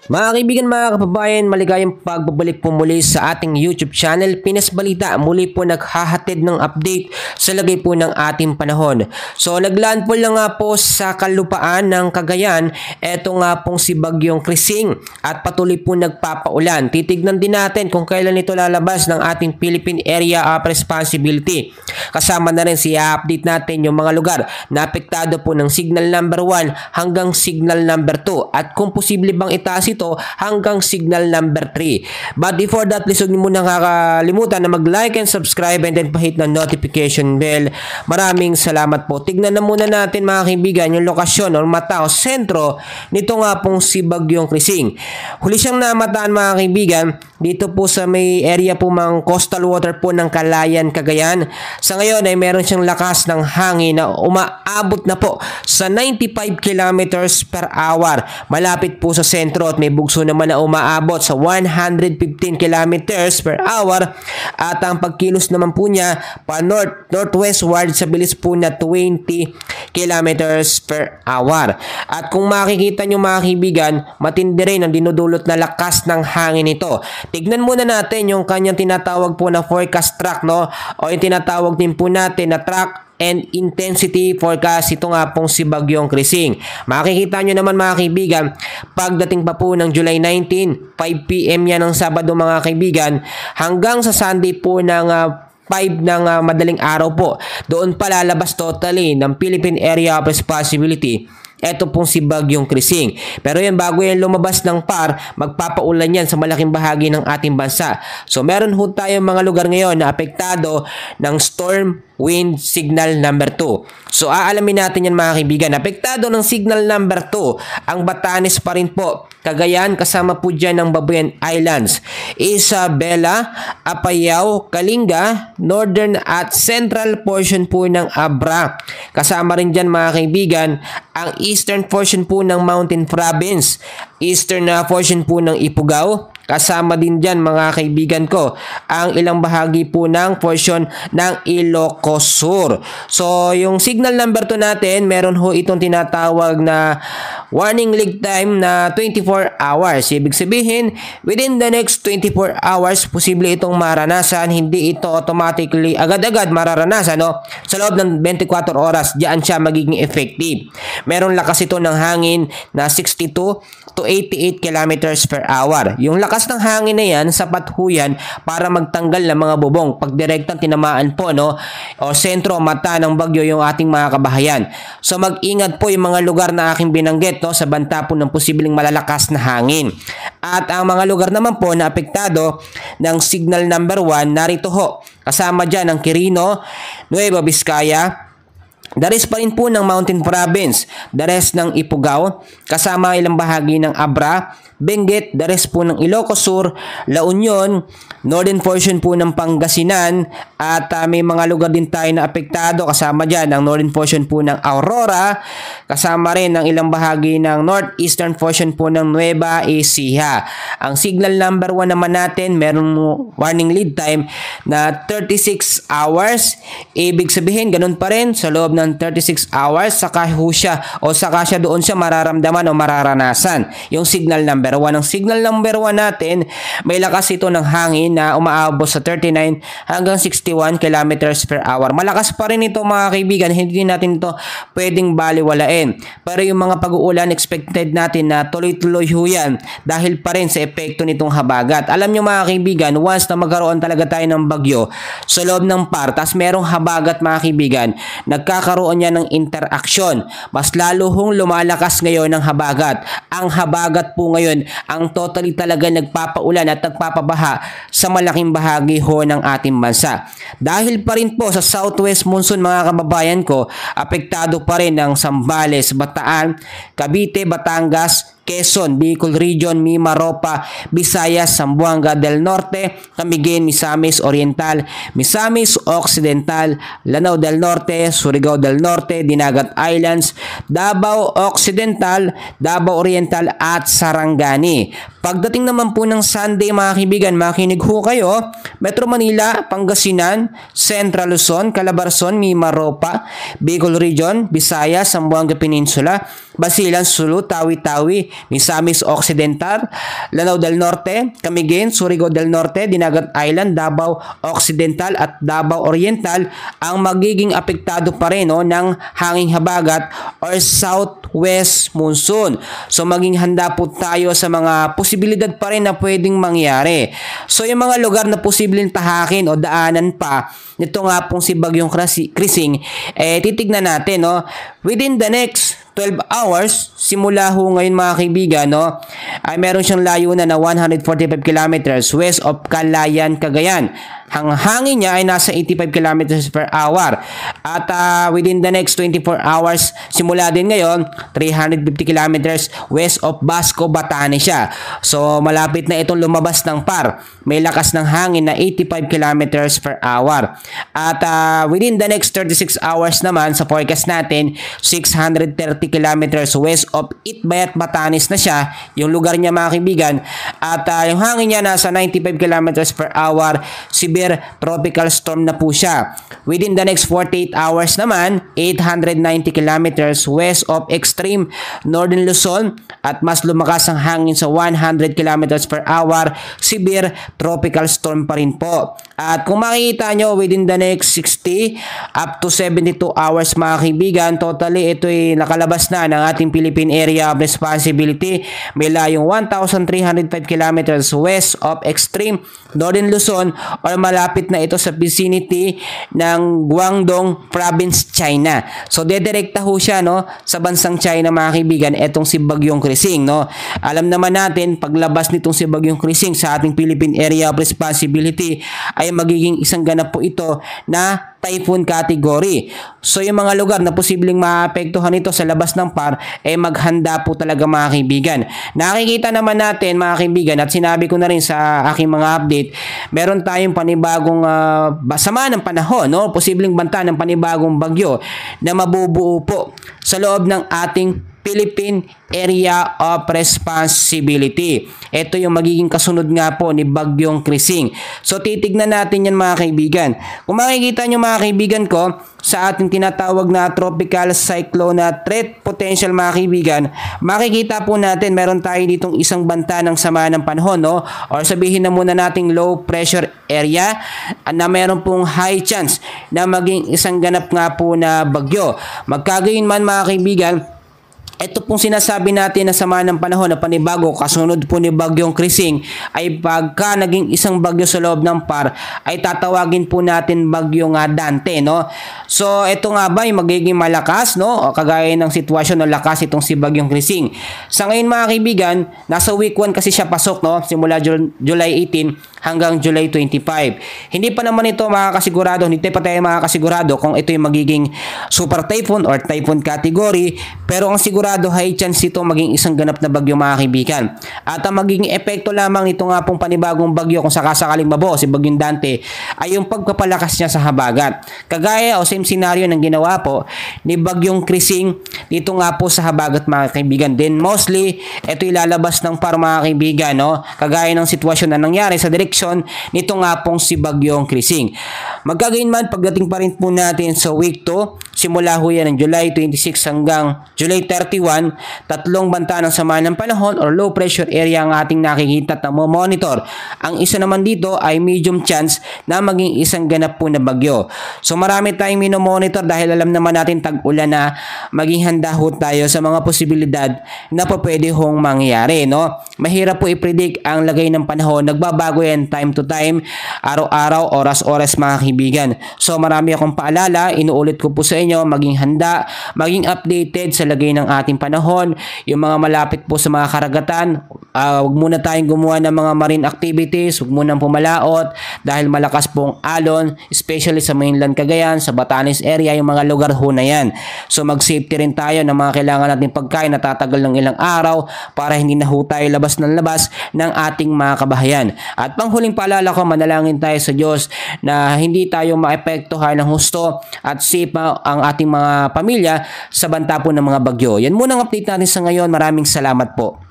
Mga kaibigan, mga kababayan, maligayang pagbabalik po muli sa ating YouTube channel, Pinas Balita. Muli po naghahatid ng update sa lagay po ng ating panahon. So naglandfall na nga po sa kalupaan ng Cagayan, eto nga pong si Bagyong Krising at patuloy po nagpapaulan. Titignan din natin kung kailan ito lalabas ng ating Philippine Area of Responsibility. Kasama na rin update natin yung mga lugar na apektado po ng signal number 1 hanggang signal number 2 at kung posible bang itaas ito hanggang signal number 3. But before that, please huwag niyo muna kakalimutan na mag-like and subscribe and then pahit ng notification bell. Maraming salamat po. Tignan na muna natin mga kaibigan yung lokasyon o mata o sentro nito nga pong si Bagyong Krising. Huli siyang namataan mga kaibigan dito po sa may area po mga coastal water po ng Calayan, Cagayan. Sa ngayon ay meron siyang lakas ng hangin na umaabot na po sa 95 kilometers per hour. Malapit po sa sentro at may bugso naman na umaabot sa 115 kilometers per hour at ang pagkilos naman po niya pa northwestward sa bilis po na 20 kilometers per hour. At kung makikita nyo mga kaibigan, matindi rin ang dinudulot na lakas ng hangin ito. Tignan muna natin yung kanyang tinatawag po na forecast track, no? O yung tinatawag din po natin na track and intensity forecast. Ito nga pong si Bagyong Krising. Makikita nyo naman mga kaibigan, pagdating pa po ng July 19, 5 PM yan ng Sabado mga kaibigan, hanggang sa Sunday po ng 5 ng madaling araw po. Doon pa lalabas totally ng Philippine Area of Responsibility. Ito pong si Bagyong Krising. Pero yan, bago yan lumabas ng PAR, magpapaulan yan sa malaking bahagi ng ating bansa. So meron ho tayong mga lugar ngayon na apektado ng storm wind signal number 2. So aalamin natin yan mga kaibigan. Apektado ng signal number 2 ang Batanes pa rin po. Cagayan, kasama po dyan ng Babuyan Islands, Isabela, Apayao, Kalinga, northern at central portion po ng Abra. Kasama rin dyan mga kaibigan ang eastern portion po ng Mountain Province, eastern portion po ng Ifugao. Kasama din dyan mga kaibigan ko ang ilang bahagi po ng portion ng Ilocos Sur. So yung signal number 2 natin, meron ho itong tinatawag na warning lead time na 24 hours. Ibig sabihin, within the next 24 hours, posible itong maranasan. Hindi ito automatically agad-agad mararanasan. No? Sa loob ng 24 oras, diyan siya magiging effective. Meron lakas ito ng hangin na 62 to 88 kilometers per hour. Yung lakas ng hangin na yan, sapat ho yan para magtanggal ng mga bubong pag direktang tinamaan po, no, o sentro mata ng bagyo yung ating mga kabahayan. So mag-ingat po yung mga lugar na aking binanggit, no, sa banta po ng posibleng malalakas na hangin. At ang mga lugar naman po na apektado ng signal number 1, narito ho. Kasama dyan ang Quirino, Nueva Vizcaya, the rest pa rin po ng Mountain Province, the rest ng Ifugao, kasama ilang bahagi ng Abra, Benguet, the rest po ng Ilocos Sur, La Union, northern portion po ng Pangasinan, at may mga lugar din tayo na apektado. Kasama dyan ang northern portion po ng Aurora, kasama rin ang ilang bahagi ng northeastern portion po ng Nueva Ecija. Ang signal number 1 naman natin, meron warning lead time na 36 hours. Ibig sabihin, ganun pa rin, sa loob ng 36 hours, saka siya doon siya mararamdaman o mararanasan yung signal number 1. Ang signal number 1 natin, may lakas ito ng hangin na umaabot sa 39 hanggang 61 kilometers per hour. Malakas pa rin ito mga kaibigan, hindi natin ito pwedeng baliwalain. Pero yung mga pag-uulan, expected natin na tuloy-tuloy ho yan dahil pa rin sa epekto nitong habagat. Alam nyo mga kaibigan, once na magkaroon talaga tayo ng bagyo sa loob ng PAR, tas merong habagat mga kaibigan, nagkakaroon niya ng interaksyon. Mas lalo hong lumalakas ngayon ng habagat. Ang habagat po ngayon ang totally talaga nagpapaulan at nagpapabaha sa malaking bahagi ho ng ating bansa. Dahil pa rin po sa southwest monsoon mga kababayan ko, apektado pa rin ang Zambales, Bataan, Cavite, Batangas, Quezon, Bicol Region, Mimaropa, Visayas, Zamboanga del Norte, Camiguin, Misamis Oriental, Misamis Occidental, Lanao del Norte, Surigao del Norte, Dinagat Islands, Davao Occidental, Davao Oriental at Sarangani. Pagdating naman po ng Sunday mga kaibigan, makinig ho kayo. Metro Manila, Pangasinan, Central Luzon, Calabarzon, Mimaropa, Bicol Region, Visayas, Zamboanga Peninsula, Basilan, Sulu, Tawi-Tawi, Misamis Occidental, Lanao del Norte, Camiguin, Surigao del Norte, Dinagat Island, Davao Occidental at Davao Oriental ang magiging apektado pa rin ng hanging habagat or southwest monsoon. So maging handa po tayo sa mga posibilidad pa rin na pwedeng mangyari. So yung mga lugar na posibleng tahakin o daanan pa nito nga pong si Bagyong Krising, titignan natin within the next 12 hours, simula ho ngayon mga kaibigan, ay meron siyang layunan na 145 kilometers west of Calayan, Cagayan. Ang hangin niya ay nasa 85 kilometers per hour. At within the next 24 hours, simula din ngayon, 350 kilometers west of Basco, Batanes siya. So, malapit na itong lumabas ng par. May lakas ng hangin na 85 kilometers per hour. At within the next 36 hours naman, sa forecast natin, 630 kilometers west of Itbayat, Batanes na siya, yung lugar niya mga kaibigan. At yung hangin niya nasa 95 kilometers per hour, severe tropical storm na po siya. Within the next 48 hours naman, 890 kilometers west of extreme northern Luzon at mas lumakas ang hangin sa 100 kilometers per hour, severe tropical storm pa rin po. At kung makikita nyo, within the next 60 up to 72 hours mga kaibigan, totally ito ay nakalabas na ng ating Philippine Area of Responsibility. May layong 1,305 kilometers west of extreme northern Luzon or malapit na ito sa vicinity ng Guangdong Province, China. So dedirekta ho siya sa bansang China mga kaibigan, etong si Bagyong Krising. Alam naman natin, paglabas nitong si Bagyong Krising sa ating Philippine Area of Responsibility ay magiging isang ganap po ito na typhoon category. So yung mga lugar na posibleng maapektuhan nito sa labas ng par maghanda po talaga mga kaibigan. Nakikita naman natin mga kaibigan at sinabi ko na rin sa aking mga update, meron tayong panibagong sama ng panahon, posibleng banta ng panibagong bagyo na mabubuo po sa loob ng ating Philippine Area of Responsibility. Ito yung magiging kasunod nga po ni Bagyong Krising. So titignan natin yan mga kaibigan. Kung makikita nyo mga kaibigan ko, sa ating tinatawag na tropical cyclone na threat potential mga kaibigan, makikita po natin meron tayo ditong isang banta ng sama ng panahon, or sabihin na muna nating low pressure area na meron pong high chance na maging isang ganap nga po na bagyo. Magkagayon man mga kaibigan, ito pong sinasabi natin na sama ng panahon na panibago kasunod po ni Bagyong Krising ay pagka naging isang bagyo sa loob ng par ay tatawagin po natin Bagyong Dante, So ito nga ba yung magiging malakas, o kagaya ng sitwasyon ng lakas itong si Bagyong Krising. Sa ngayon mga kaibigan, nasa week 1 kasi siya pasok, simula July 18 hanggang July 25. Hindi pa naman ito makakasigurado, hindi pa tayo makakasigurado kung ito yung magiging super typhoon or typhoon category, pero ang sigurado high chance ito maging isang ganap na bagyo mga kaibigan. At ang magiging epekto lamang nito nga pong panibagong bagyo kung sakasakaling mabuo si Bagyong Dante ay yung pagpapalakas niya sa habagat. Kagaya o same scenario ng ginawa po ni Bagyong Krising dito nga po sa habagat mga kaibigan. Then mostly ito ilalabas ng par mga kaibigan, kagaya ng sitwasyon na nangyari sa direksyon nito nga pong si Bagyong Krising. Magkagayon man pagdating pa rin po natin sa week 2, simula ho yan ng July 26 hanggang July 31, tatlong banta ng sama ng panahon or low pressure area ang ating nakikita at monitor. Ang isa naman dito ay medium chance na maging isang ganap po na bagyo. So marami tayong minomonitor dahil alam naman natin tag-ulan na maging handa ho tayo sa mga posibilidad na pa pwede hong mangyari. Mahirap po i-predict ang lagay ng panahon. Nagbabago yan time to time, araw-araw, oras-oras mga kaibigan. So marami akong paalala, inuulit ko po sa inyo, maging handa, maging updated sa lagay ng ating panahon. Yung mga malapit po sa mga karagatan, huwag muna tayong gumawa ng mga marine activities, huwag muna pumalaot dahil malakas pong alon, especially sa mainland Cagayan, sa Batanes area, yung mga lugar ho na yan. So mag-safety rin tayo ng mga kailangan nating pagkain na tatagal ng ilang araw para hindi na ho tayo labas ng labas ng ating mga kabahayan. At panghuling paalala ko, manalangin tayo sa Diyos na hindi tayo maepektuhan ng husto at safe ang ating mga pamilya sa banta po ng mga bagyo. Yan muna ang update natin sa ngayon. Maraming salamat po.